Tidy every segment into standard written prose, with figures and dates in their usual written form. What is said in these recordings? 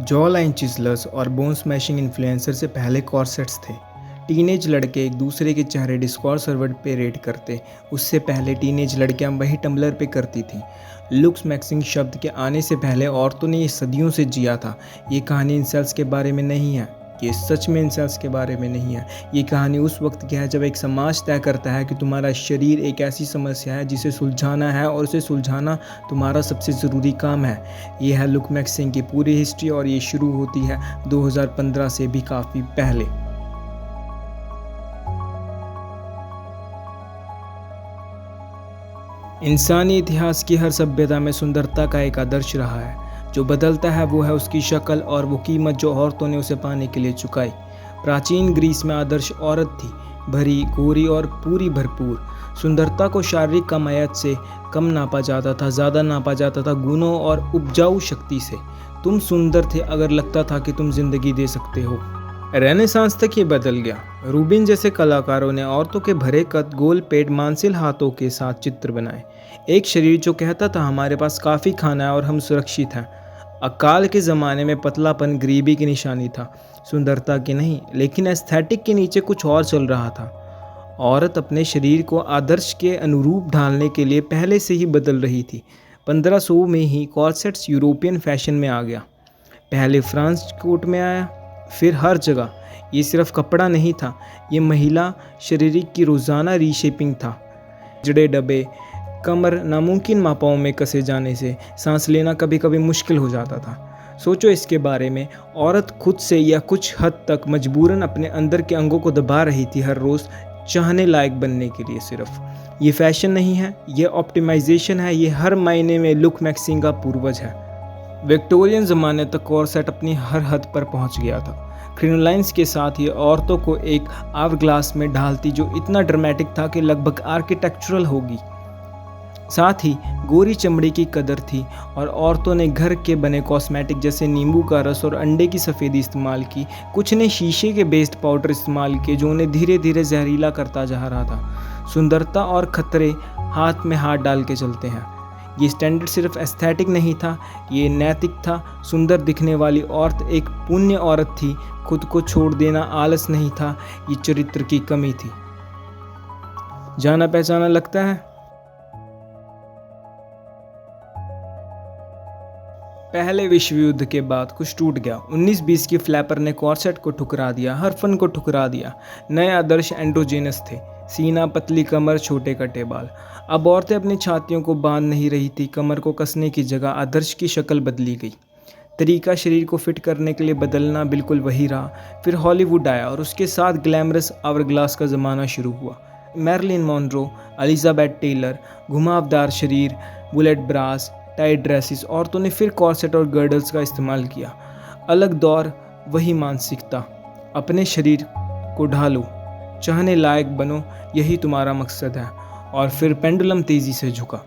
Jaw line चिज़लर्स और bone smashing influencer से पहले कॉर्सेट्स थे। टीनेज लड़के एक दूसरे के चेहरे डिस्कॉर्ड सर्वर पे रेट करते, उससे पहले टीनेज लड़कियां वही टम्बलर पे करती थी। लुक्स मैक्सिंग शब्द के आने से पहले औरतों ने ये सदियों से जिया था। ये कहानी इंसल्ट्स के बारे में नहीं है, ये सच में इंसल्ट्स के बारे में नहीं है। ये कहानी उस वक्त की है जब एक समाज तय करता है कि तुम्हारा शरीर एक ऐसी समस्या है जिसे सुलझाना है और उसे सुलझाना तुम्हारा सबसे ज़रूरी काम है। ये है लुक मैक्सिंग की पूरी हिस्ट्री और ये शुरू होती है 2015 से भी काफ़ी पहले। इंसानी इतिहास की हर सभ्यता में सुंदरता का एक आदर्श रहा है। जो बदलता है वो है उसकी शक्ल और वो कीमत जो औरतों ने उसे पाने के लिए चुकाई। प्राचीन ग्रीस में आदर्श औरत थी, भरी, गोरी और पूरी भरपूर। सुंदरता को शारीरिक कमायत से कम नापा जाता था, ज़्यादा नापा जाता था गुणों और उपजाऊ शक्ति से। तुम सुंदर थे अगर लगता था कि तुम जिंदगी दे सकते हो। रेनेसांस तक ये बदल गया। रूबिन जैसे कलाकारों ने औरतों के भरे कद, गोल पेट, मांसिल हाथों के साथ चित्र बनाए। एक शरीर जो कहता था हमारे पास काफ़ी खाना है और हम सुरक्षित हैं। अकाल के ज़माने में पतलापन गरीबी की निशानी था, सुंदरता की नहीं। लेकिन एस्थेटिक के नीचे कुछ और चल रहा था। औरत अपने शरीर को आदर्श के अनुरूप ढालने के लिए पहले से ही बदल रही थी। 1500 में ही कॉर्सेट्स यूरोपियन फैशन में आ गया। पहले फ्रांस कोट में आया, फिर हर जगह। ये सिर्फ कपड़ा नहीं था, ये महिला शारीरिक की रोज़ाना रीशेपिंग था। जड़े डबे, कमर नामुमकिन मापाओं में कसे जाने से सांस लेना कभी कभी मुश्किल हो जाता था। सोचो इसके बारे में। औरत खुद से या कुछ हद तक मजबूरन अपने अंदर के अंगों को दबा रही थी हर रोज़ चाहने लायक बनने के लिए। सिर्फ ये फैशन नहीं है, ये ऑप्टिमाइजेशन है, ये हर मायने में लुक मैक्सिंग का पूर्वज है। विक्टोरियन ज़माने तक कॉर्सेट अपनी हर हद पर पहुंच गया था। क्रिनोलाइंस के साथ ये औरतों को एक आवरग्लास में ढालती जो इतना ड्रामेटिक था कि लगभग आर्किटेक्चरल होगी। साथ ही गोरी चमड़ी की कदर थी और औरतों ने घर के बने कॉस्मेटिक जैसे नींबू का रस और अंडे की सफ़ेदी इस्तेमाल की। कुछ ने शीशे के बेस्ड पाउडर इस्तेमाल किए जो उन्हें धीरे धीरे जहरीला करता जा रहा था। सुंदरता और खतरे हाथ में हाथ डाल के चलते हैं। ये स्टैंडर्ड सिर्फ एस्थेटिक नहीं था, ये नैतिक था। सुंदर दिखने वाली औरत एक पुण्य औरत थी। खुद को छोड़ देना आलस नहीं था, ये चरित्र की कमी थी। जाना पहचाना लगता है। पहले विश्व युद्ध के बाद कुछ टूट गया। 1920 की फ्लैपर ने कॉर्सेट को ठुकरा दिया, हर फन को ठुकरा दिया। नए आदर्श एंड्रोजेनस थे, सीना, पतली कमर, छोटे कटे बाल। अब औरतें अपनी छातियों को बांध नहीं रही थी, कमर को कसने की जगह आदर्श की शक्ल बदली गई। तरीका शरीर को फिट करने के लिए बदलना बिल्कुल वही रहा। फिर हॉलीवुड आया और उसके साथ ग्लैमरस आवरग्लास का ज़माना शुरू हुआ। मैरिलिन मोनरो, एलिजाबेथ टेलर, घुमावदार शरीर, बुलेट ब्रास, टाइट ड्रेसेस। औरतों ने फिर कॉर्सेट और गर्डल्स का इस्तेमाल किया। अलग दौर, वही मानसिकता। अपने शरीर को ढालो, चाहने लायक बनो, यही तुम्हारा मकसद है। और फिर पेंडुलम तेज़ी से झुका।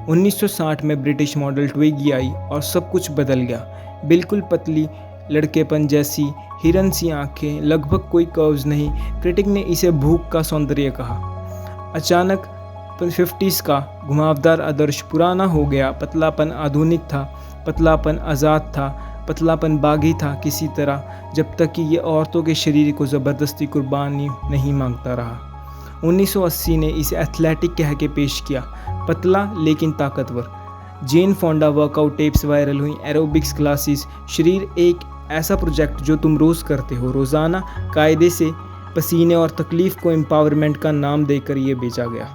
1960 में ब्रिटिश मॉडल ट्विगी आई और सब कुछ बदल गया। बिल्कुल पतली, लड़केपन जैसी, हिरन सी आँखें, लगभग कोई कर्व्स नहीं। क्रिटिक ने इसे भूख का सौंदर्य कहा। अचानक 50s का घुमावदार आदर्श पुराना हो गया। पतलापन आधुनिक था, पतलापन आज़ाद था, पतलापन बागी था किसी तरह, जब तक कि ये औरतों के शरीर को ज़बरदस्ती कुर्बानी नहीं मांगता रहा। 1980 ने इसे एथलेटिक कह के पेश किया, पतला लेकिन ताकतवर। जेन फोंडा वर्कआउट टेप्स वायरल हुई, एरोबिक्स क्लासेस। शरीर एक ऐसा प्रोजेक्ट जो तुम रोज़ करते हो, रोज़ाना कायदे से। पसीने और तकलीफ़ को एम्पावरमेंट का नाम देकर ये बेचा गया।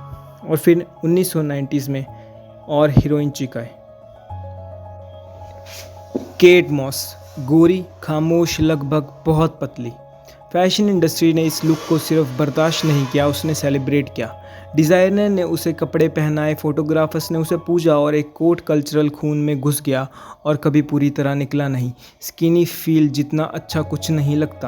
और फिर 1990s में और हीरोइन चिकाए। केट मॉस, गोरी, खामोश, लगभग बहुत पतली। फैशन इंडस्ट्री ने इस लुक को सिर्फ बर्दाश्त नहीं किया, उसने सेलिब्रेट किया। डिज़ाइनर ने उसे कपड़े पहनाए, फोटोग्राफर्स ने उसे पूजा और एक कोट कल्चरल खून में घुस गया और कभी पूरी तरह निकला नहीं। स्किनी फील जितना अच्छा कुछ नहीं लगता।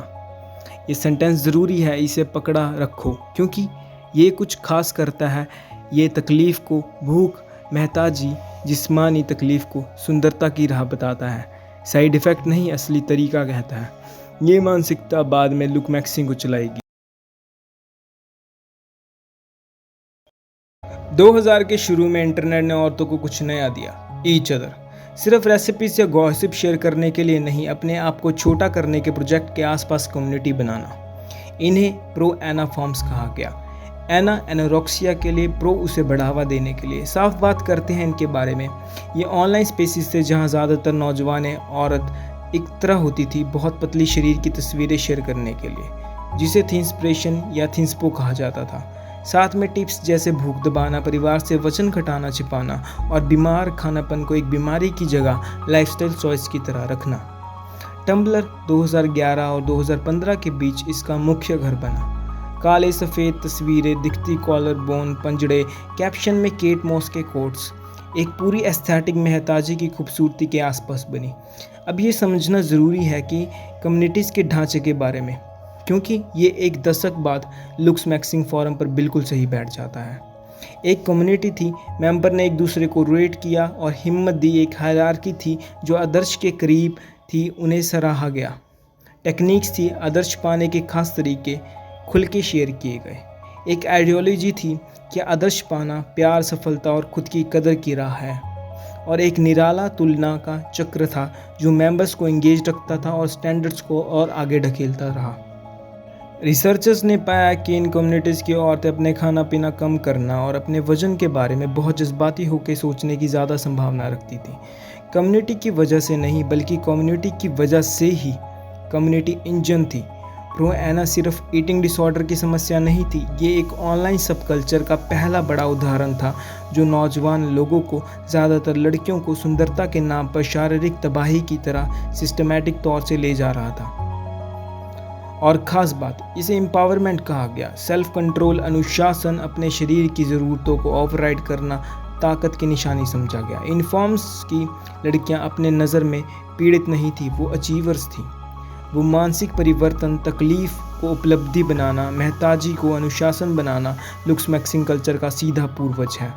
ये सेंटेंस ज़रूरी है, इसे पकड़ा रखो क्योंकि ये कुछ खास करता है। ये तकलीफ़ को, भूख, महताजी, जिस्मानी तकलीफ़ को सुंदरता की राह बताता है। साइड इफ़ेक्ट नहीं, असली तरीका कहता है। ये मानसिकता बाद में लुक मैक्सिंग को चलाएगी। 2000 के शुरू में इंटरनेट ने औरतों को कुछ नया दिया, ईच अदर। सिर्फ रेसिपीज या गॉसिप शेयर करने के लिए नहीं, अपने आप को छोटा करने के प्रोजेक्ट के आसपास कम्युनिटी बनाना। इन्हें प्रो एना फॉर्म्स कहा गया। एना एनोरेक्सिया के लिए, प्रो उसे बढ़ावा देने के लिए। साफ बात करते हैं इनके बारे में। ये ऑनलाइन स्पेसिस थे जहां ज़्यादातर नौजवान औरत एक तरह होती थी, बहुत पतली शरीर की तस्वीरें शेयर करने के लिए, जिसे थिंस्पिरेशन या थिंस्पो कहा जाता था। साथ में टिप्स जैसे भूख दबाना, परिवार से वजन घटाना छिपाना और बीमार खानापन को एक बीमारी की जगह लाइफस्टाइल चॉइस की तरह रखना। टम्बलर 2011 और 2015 के बीच इसका मुख्य घर बना। काले सफ़ेद तस्वीरें, दिखती कॉलर बोन, पंजड़े, कैप्शन में केट मॉस के कोट्स, एक पूरी एस्थेटिक मेहताजी की खूबसूरती के आसपास बनी। अब ये समझना ज़रूरी है कि कम्युनिटीज़ के ढांचे के बारे में, क्योंकि ये एक दशक बाद लुक्स मैक्सिंग फोरम पर बिल्कुल सही बैठ जाता है। एक कम्युनिटी थी, मेंबर ने एक दूसरे को रेट किया और हिम्मत दी। एक हायरार्की थी जो आदर्श के करीब थी, उन्हें सराहा गया। टेक्निक्स थी, आदर्श पाने के खास तरीके खुल के शेयर किए गए। एक आइडियोलॉजी थी कि आदर्श पाना प्यार, सफलता और खुद की कदर की राह है। और एक निराला तुलना का चक्र था जो मेंबर्स को एंगेज रखता था और स्टैंडर्ड्स को और आगे ढकेलता रहा। रिसर्चर्स ने पाया कि इन कम्युनिटीज़ की औरतें अपने खाना पीना कम करना और अपने वजन के बारे में बहुत जज्बाती होकर सोचने की ज़्यादा संभावना रखती थी। कम्युनिटी की वजह से नहीं, बल्कि कम्युनिटी की वजह से ही कम्युनिटी इंजन थी। प्रो एना सिर्फ ईटिंग डिसऑर्डर की समस्या नहीं थी, ये एक ऑनलाइन सब कल्चर का पहला बड़ा उदाहरण था जो नौजवान लोगों को, ज़्यादातर लड़कियों को, सुंदरता के नाम पर शारीरिक तबाही की तरह सिस्टमैटिक तौर से ले जा रहा था। और ख़ास बात, इसे एम्पावरमेंट कहा गया। सेल्फ कंट्रोल, अनुशासन, अपने शरीर की ज़रूरतों को ओवरराइड करना ताकत की निशानी समझा गया। इन फॉर्म्स की लड़कियां अपने नज़र में पीड़ित नहीं थी, वो अचीवर्स थी। वो मानसिक परिवर्तन, तकलीफ को उपलब्धि बनाना, महताजी को अनुशासन बनाना लुक्स मैक्सिंग कल्चर का सीधा पूर्वज है।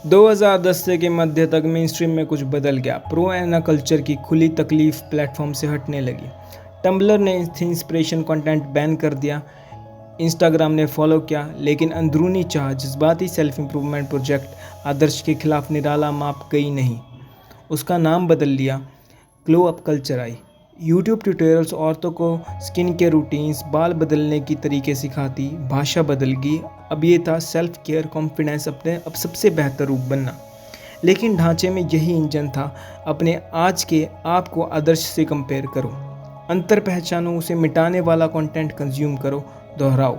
2010 से के मध्य तक मेन स्ट्रीम में कुछ बदल गया। प्रो एना कल्चर की खुली तकलीफ प्लेटफॉर्म से हटने लगी। टम्बलर ने इंस्पिरेशन कंटेंट बैन कर दिया, इंस्टाग्राम ने फॉलो किया, लेकिन अंदरूनी चाह, जज्बाती सेल्फ इम्प्रूवमेंट प्रोजेक्ट आदर्श के खिलाफ निराला माप गई नहीं। उसका नाम बदल लिया, glow up culture I. YouTube tutorials औरतों को स्किन केयर रूटीन्स, बाल बदलने की तरीके सिखाती, भाषा बदल गई। अब ये था सेल्फ केयर, कॉन्फिडेंस, अपने अब सबसे बेहतर रूप बनना। लेकिन ढांचे में यही इंजन था, अपने आज के आप को आदर्श से कंपेयर करो, अंतर पहचानो, उसे मिटाने वाला कंटेंट कंज्यूम करो, दोहराओ।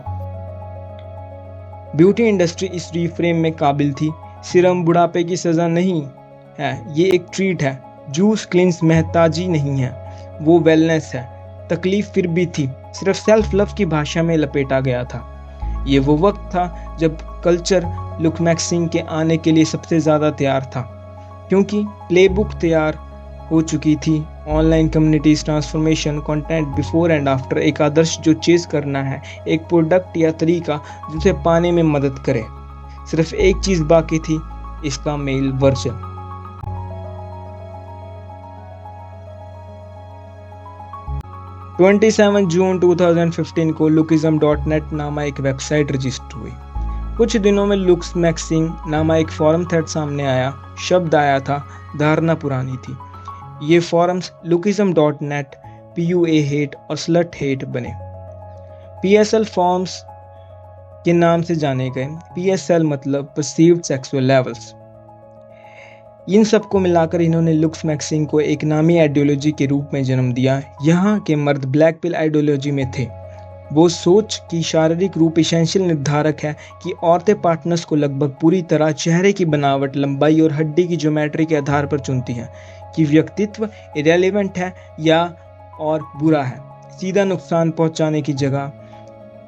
ब्यूटी इंडस्ट्री इस रीफ्रेम में काबिल थी। सिरम बुढ़ापे की सज़ा नहीं है, ये एक ट्रीट है। जूस क्लींस महताजी नहीं है, वो वेलनेस है। तकलीफ फिर भी थी, सिर्फ सेल्फ लव की भाषा में लपेटा गया था। ये वो वक्त था जब कल्चर लुक मैक्सिंग के आने के लिए सबसे ज़्यादा तैयार था, क्योंकि प्लेबुक तैयार हो चुकी थी। Online communities, transformation, content before and after, एक आदर्श जो चेज करना है, एक प्रोडक्ट या तरीका जिसे पाने में मदद करे। सिर्फ एक चीज़ बाकी थी, इसका मेल वर्जन। जून 2015 को lookism.net नामा एक वेबसाइट रजिस्टर हुई। कुछ दिनों में लुक्स मैक्सिंग नामा एक फॉरम थ्रेड सामने आया। शब्द आया था, धारणा पुरानी थी। ये फॉरम्स lookism.net, PUA हेट और स्लट हेट बने। PSL फॉर्म्स के नाम से जाने गए। PSL मतलब परसीव्ड सेक्सुअल लेवल्स। इन सबको मिलाकर इन्होंने लुक्स मैक्सिंग को एक नामी आइडियोलॉजी के रूप में जन्म दिया। यहाँ के मर्द ब्लैक पिल आइडियोलॉजी में थे। वो सोच कि शारीरिक रूप एसेंशियल निर्धारक है कि औरतें पार्टनर्स को लगभग पूरी तरह चेहरे की बनावट, लंबाई और हड्डी की ज्योमेट्री के आधार पर चुनती हैं, कि व्यक्तित्व इरेलीवेंट है या और बुरा है, सीधा नुकसान पहुंचाने की जगह,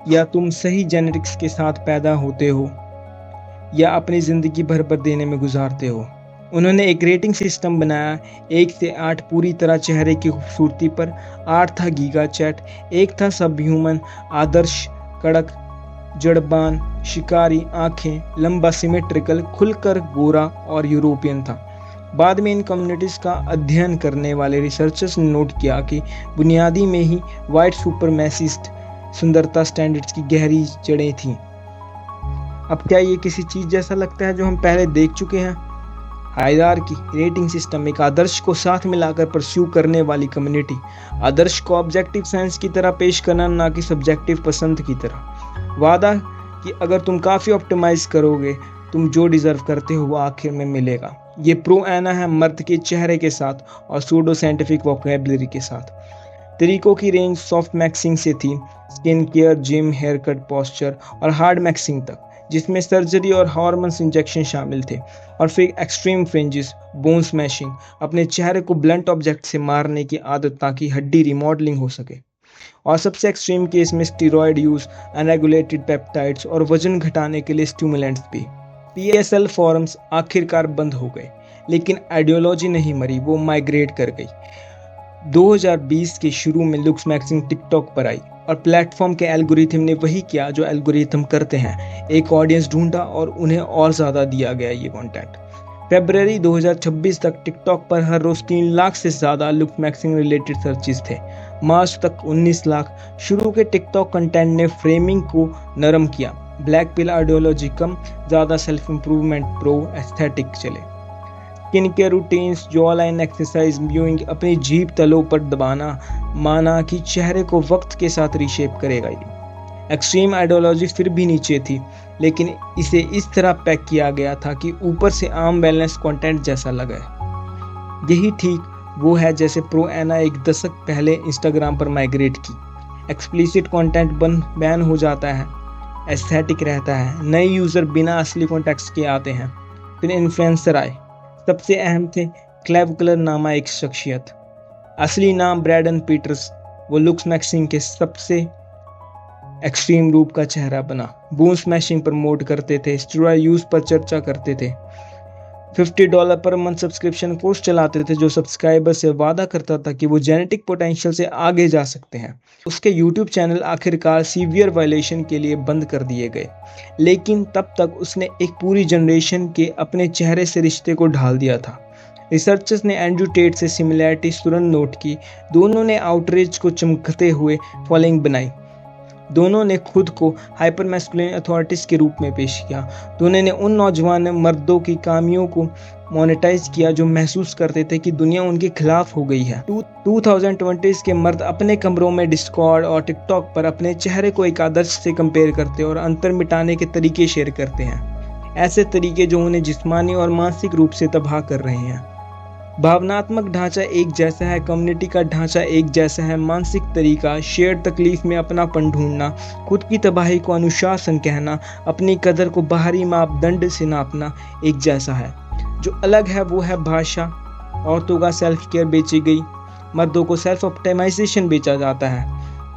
या तुम सही जेनेटिक्स के साथ पैदा होते हो या अपनी ज़िंदगी भर देने में गुजारते हो। उन्होंने एक रेटिंग सिस्टम बनाया, 1 से 8 पूरी तरह चेहरे की खूबसूरती पर, 8 था गीगा चैट, 1 था सब ह्यूमन, आदर्श, कड़क, जड़बान, शिकारी, आंखें, लंबा, सिमेट्रिकल, खुलकर गोरा और यूरोपियन था। बाद में इन कम्युनिटीज़ का अध्ययन करने वाले रिसर्चर्स ने नोट किया कि बुनियादी में ही वाइट सुपरमैसिस्ट सुंदरता स्टैंडर्ड्स की गहरी जड़ें थीं। अब क्या ये किसी चीज़ जैसा लगता है जो हम पहले देख चुके हैं? हायरार्की, रेटिंग सिस्टम, एक आदर्श को साथ मिलाकर परस्यू करने वाली कम्युनिटी, आदर्श को ऑब्जेक्टिव साइंस की तरह पेश करना, ना कि सब्जेक्टिव पसंद की तरह। वादा कि अगर तुम काफ़ी ऑप्टिमाइज करोगे, तुम जो डिज़र्व करते हो वो आखिर में मिलेगा। ये प्रो एना है मर्द के चेहरे के साथ और सूडो साइंटिफिक वोकैबुलरी के साथ। तरीकों की रेंज सॉफ्ट मैक्सिंग से थी skin care, gym, hair cut, posture और हार्ड मैक्सिंग तक, जिसमें सर्जरी और हार्मोन्स इंजेक्शन शामिल थे। और फिर एक्सट्रीम फ्रिंजेस, बोन स्मैशिंग, अपने चेहरे को ब्लंट ऑब्जेक्ट से मारने की आदत ताकि हड्डी रिमॉडलिंग हो सके। और सबसे एक्सट्रीम केस में स्टीरॉयड यूज, अनरेगुलेटेड पेप्टाइड्स और वजन घटाने के लिए स्टिमुलेंट्स भी। PSL फॉरम्स आखिरकार बंद हो गए, लेकिन आइडियोलॉजी नहीं मरी, वो माइग्रेट कर गई। 2020 के शुरू में लुक्स मैक्सिंग टिकटॉक पर आई और प्लेटफॉर्म के एल्गोरिथम ने वही किया जो एल्गोरिथम करते हैं, एक ऑडियंस ढूंढा और उन्हें और ज़्यादा दिया गया ये कंटेंट। फरवरी 2026 तक टिकटॉक पर हर रोज़ 3 लाख से ज़्यादा लुक्स मैक्सिंग रिलेटेड सर्चेस थे। मार्च तक 19 लाख। शुरू के टिकटॉक कंटेंट ने फ्रेमिंग को नरम किया, ब्लैक पिल आइडियोलॉजी कम, ज़्यादा सेल्फ इम्प्रूवमेंट, प्रो एस्थेटिक चले। Skin care routines, jaw line exercise, mowing, अपनी जीभ तलों पर दबाना, माना कि चेहरे को वक्त के साथ रीशेप करेगा ये। एक्सट्रीम आइडियोलॉजी फिर भी नीचे थी, लेकिन इसे इस तरह पैक किया गया था कि ऊपर से आम बैलेंस कंटेंट जैसा लगा। यही ठीक वो है जैसे प्रो एना एक दशक पहले इंस्टाग्राम पर माइग्रेट की। एक्सप्लिसिट कंटेंट बैन हो जाता है, एस्थेटिक रहता है, नए यूज़र बिना असली कॉन्टेक्स्ट के आते हैं। फिर इन्फ्लुएंसर आए, सबसे अहम थे क्लेव कलर नामा एक शख्सियत, असली नाम ब्रैडन पीटर्स, वो लुक्स मैक्सिंग के सबसे एक्सट्रीम रूप का चेहरा बना। बोन स्मैशिंग प्रमोट करते थे, स्टेरॉयड यूज पर चर्चा करते थे, $50 पर मंथ सब्सक्रिप्शन कोर्स चलाते थे जो सब्सक्राइबर से वादा करता था कि वो जेनेटिक पोटेंशियल से आगे जा सकते हैं। उसके यूट्यूब चैनल आखिरकार सीवियर वायलेशन के लिए बंद कर दिए गए, लेकिन तब तक उसने एक पूरी जनरेशन के अपने चेहरे से रिश्ते को ढाल दिया था। रिसर्चर्स ने एंड्रू टेट से सिमिलैरिटीज तुरंत नोट की। दोनों ने आउटरीच को चमकते हुए फॉलोइंग बनाई। दोनों ने खुद को हाइपर मैस्कुलिन अथॉरिटीज के रूप में पेश किया। दोनों ने उन नौजवान मर्दों की कामियों को मोनेटाइज किया जो महसूस करते थे कि दुनिया उनके खिलाफ हो गई है। 2020 के मर्द अपने कमरों में डिस्कॉर्ड और टिकटॉक पर अपने चेहरे को एक आदर्श से कंपेयर करते और अंतर मिटाने के तरीके शेयर करते हैं, ऐसे तरीके जो उन्हें जिस्मानी और मानसिक रूप से तबाह कर रहे हैं। भावनात्मक ढांचा एक जैसा है, कम्युनिटी का ढांचा एक जैसा है, मानसिक तरीका, शेयर तकलीफ में अपनापन ढूंढना, खुद की तबाही को अनुशासन कहना, अपनी कदर को बाहरी मापदंड से नापना एक जैसा है। जो अलग है वो है भाषा। औरतों का सेल्फ केयर बेची गई, मर्दों को सेल्फ ऑप्टिमाइजेशन बेचा जाता है।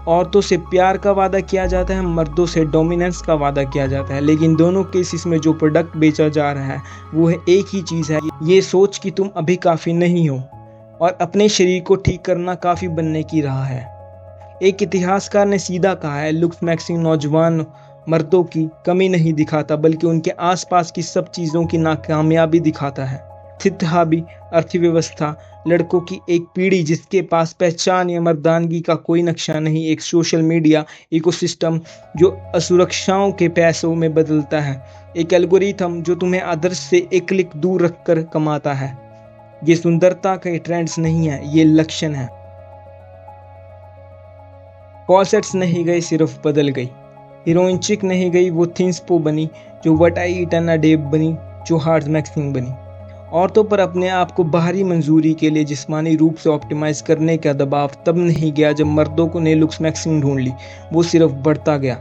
औरतों से प्यार का वादा किया जाता है, मर्दों से डोमिनेंस का वादा किया जाता है, लेकिन दोनों केसेस में जो प्रोडक्ट बेचा जा रहा है वो है एक ही चीज़ है, ये सोच कि तुम अभी काफ़ी नहीं हो और अपने शरीर को ठीक करना काफ़ी बनने की राह है। एक इतिहासकार ने सीधा कहा है, लुक्स मैक्सिंग नौजवान मर्दों की कमी नहीं दिखाता बल्कि उनके आसपास की सब चीज़ों की नाकामयाबी दिखाता है। स्थितहाबी अर्थव्यवस्था, लड़कों की एक पीढ़ी जिसके पास पहचान या मर्दानगी का कोई नक्शा नहीं, एक सोशल मीडिया इकोसिस्टम जो असुरक्षाओं के पैसों में बदलता है, एक एल्गोरिथम जो तुम्हें आदर्श से एक क्लिक दूर रखकर कमाता है। ये सुंदरता के ट्रेंड्स नहीं है, ये लक्षण है। कॉर्सेट्स नहीं गए, सिर्फ बदल गई। हीरोइन चिक नहीं गई, वो थिंसपो बनी, जो what I eat in a day बनी, जो हार्ड मैक्सिंग बनी। औरतों पर अपने आप को बाहरी मंजूरी के लिए जिस्मानी रूप से ऑप्टिमाइज करने का दबाव तब नहीं गया जब मर्दों को ने लुक्स मैक्सिंग ढूंढ ली, वो सिर्फ बढ़ता गया।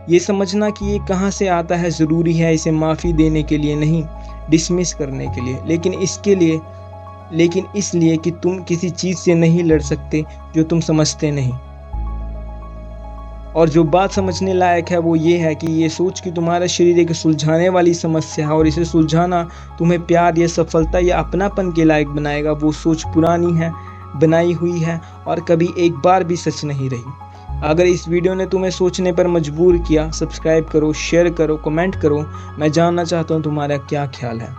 ये समझना कि ये कहाँ से आता है ज़रूरी है, इसे माफ़ी देने के लिए नहीं, डिसमिस करने के लिए, लेकिन इसलिए कि तुम किसी चीज़ से नहीं लड़ सकते जो तुम समझते नहीं। और जो बात समझने लायक है वो ये है कि ये सोच कि तुम्हारा शरीर एक सुलझाने वाली समस्या है और इसे सुलझाना तुम्हें प्यार या सफलता या अपनापन के लायक बनाएगा, वो सोच पुरानी है, बनाई हुई है और कभी एक बार भी सच नहीं रही। अगर इस वीडियो ने तुम्हें सोचने पर मजबूर किया, सब्सक्राइब करो, शेयर करो, कमेंट करो। मैं जानना चाहता हूँ तुम्हारा क्या ख्याल है।